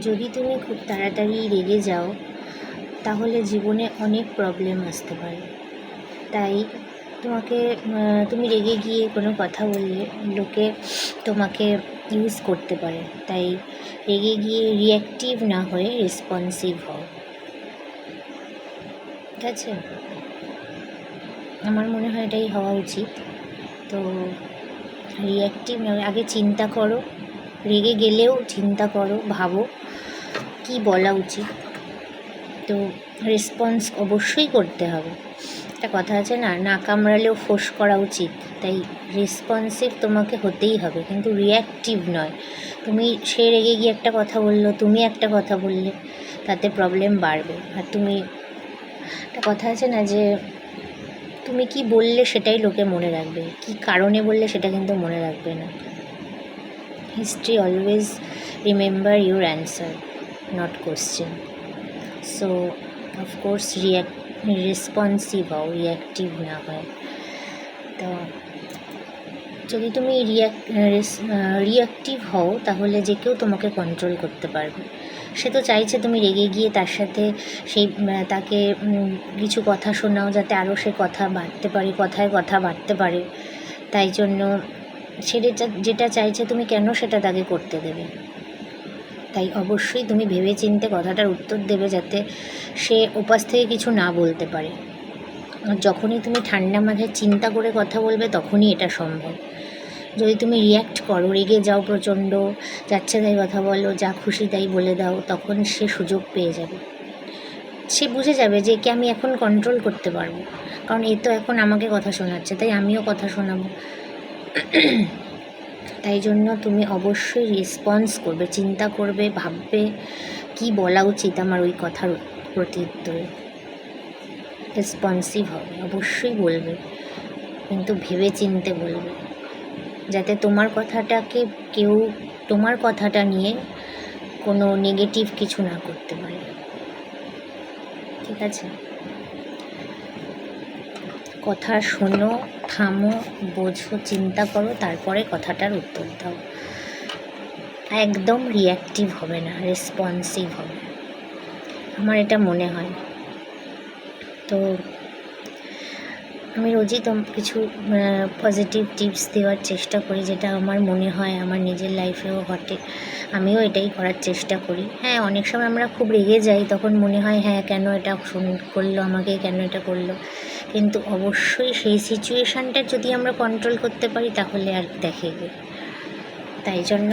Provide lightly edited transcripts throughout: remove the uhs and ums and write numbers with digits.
যদি তুমি খুব তাড়াতাড়ি রেগে যাও তাহলে জীবনে অনেক প্রবলেম আসতে পারে। তাই তুমি রেগে গিয়ে কোনো কথা বললে লোকে তোমাকে ইউজ করতে পারে। তাই রেগে গিয়ে রিঅ্যাক্টিভ না হয়ে রেসপন্সিভ হও, ঠিক আছে? আমার মনে হয় এটাই হওয়া উচিত। তো রিঅ্যাক্টিভ না হয়ে আগে চিন্তা করো, রেগে গেলেও চিন্তা করো, ভাবো কি বলা উচিত। তো রেসপন্স অবশ্যই করতে হবে। একটা কথা আছে না, না কামড়ালেও ফোঁস করা উচিত। তাই রেসপন্সিভ তোমাকে হতেই হবে, কিন্তু রিঅ্যাক্টিভ নয়। সে রেগে গিয়ে একটা কথা বললো, তুমি একটা কথা বললে, তাতে প্রবলেম বাড়বে। আর একটা কথা আছে না যে তুমি কি বললে সেটাই লোকে মনে রাখবে, কি কারণে বললে সেটা কিন্তু মনে রাখবে না। History always remember your answer, not question. So of course responsive হও, রিঅ্যাক্টিভ না হয়। তো যদি তুমি রিঅ্যাক্টিভ হও তাহলে যে কেউ তোমাকে কন্ট্রোল করতে পারবে। সে তো চাইছে তুমি রেগে গিয়ে তার সাথে তাকে কিছু কথা শোনাও, যাতে আরও সে কথা বাড়তে পারে, কথায় কথা বাড়তে পারে। তাই জন্য সে যেটা চাইছে তুমি কেন সেটা তাকে করতে দেবে? তাই অবশ্যই তুমি ভেবেচিন্তে কথাটার উত্তর দেবে, যাতে সে ওপাশ থেকে কিছু না বলতে পারে। আর যখনই তুমি ঠান্ডা মাথায় চিন্তা করে কথা বলবে তখনই এটা সম্ভব। যদি তুমি রিয়্যাক্ট করো, রেগে যাও প্রচণ্ড, যাচ্ছে তাই কথা বলো, যা খুশি তাই বলে দাও, তখন সে সুযোগ পেয়ে যাবে। সে বুঝে যাবে যে একে আমি এখন কন্ট্রোল করতে পারবো, কারণ এ তো এখন আমাকে কথা শোনাচ্ছে, তাই আমিও কথা শোনাবো। তাই জন্য তুমি অবশ্যই রেসপন্স করবে, চিন্তা করবে, ভাববে কি বলা উচিত আমার ওই কথার প্রত্যুত্তরে। রেসপন্সিভ হবে, অবশ্যই বলবে, কিন্তু ভেবে চিনতে বলবে, যাতে তোমার কথাটা নিয়ে কোনো নেগেটিভ কিছু না করতে পারে, ঠিক আছে? কথা শোনো, থামো, বোঝো, চিন্তা করো, তারপরে কথাটার উত্তর দাও। একদম রিঅ্যাক্টিভ হবে না, রেসপন্সিভ হবে, আমার এটা মনে হয়। তো আমি রোজই কিছু পজিটিভ টিপস দেওয়ার চেষ্টা করি, যেটা আমার মনে হয় আমার নিজের লাইফেও ঘটে, আমিও এটাই করার চেষ্টা করি। হ্যাঁ, অনেক সময় আমরা খুব রেগে যাই, তখন মনে হয় হ্যাঁ কেন এটা করলো আমাকে, কেন এটা করলো। কিন্তু অবশ্যই সেই সিচুয়েশানটা যদি আমরা কন্ট্রোল করতে পারি তাহলে আর দেখে গে। তাই জন্য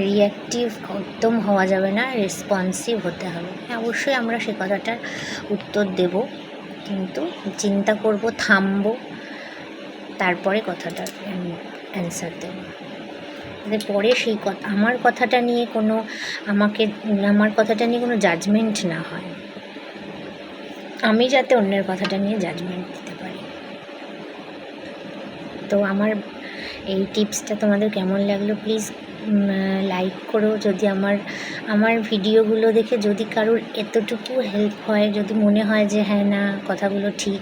রিঅ্যাক্টিভ একদম হওয়া যাবে না, রেসপন্সিভ হতে হবে। হ্যাঁ, অবশ্যই আমরা সে কথাটার উত্তর দেব, কিন্তু চিন্তা করব, থামবো, তারপরে কথাটার অ্যান্সার দেব। যাতে পরে আমার কথাটা নিয়ে কোনো জাজমেন্ট না হয়, আমি যাতে অন্যের কথাটা নিয়ে জাজমেন্ট দিতে পারি। তো আমার এই টিপসটা তোমাদের কেমন লাগলো প্লিজ লাইক করো। যদি আমার ভিডিওগুলো দেখে যদি কারোর এতটুকু হেল্প হয়, যদি মনে হয় যে হ্যাঁ না কথাগুলো ঠিক,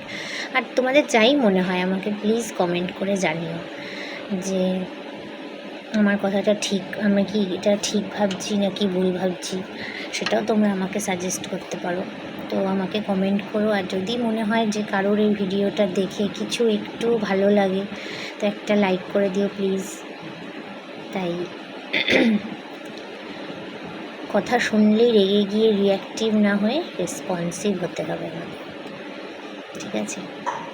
আর তোমাদের যাই মনে হয় আমাকে প্লিজ কমেন্ট করে জানিও যে আমার কথাটা ঠিক, আমি কি এটা ঠিক ভাবছি নাকি ভুল ভাবছি, সেটাও তোমরা আমাকে সাজেস্ট করতে পারো। তো আমাকে কমেন্ট করো। আর যদি মনে হয় যে কারোর এই ভিডিওটা দেখে কিছু একটু ভালো লাগে, তো একটা লাইক করে দিও প্লিজ। তাই কথা শুনলেই রেগে গিয়ে রিঅ্যাক্টিভ না হয়ে রেসপন্সিভ হতে হবে আমাদের, ঠিক আছে?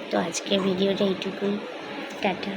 তো আজকের ভিডিওটা এইটুকুই, টাটা।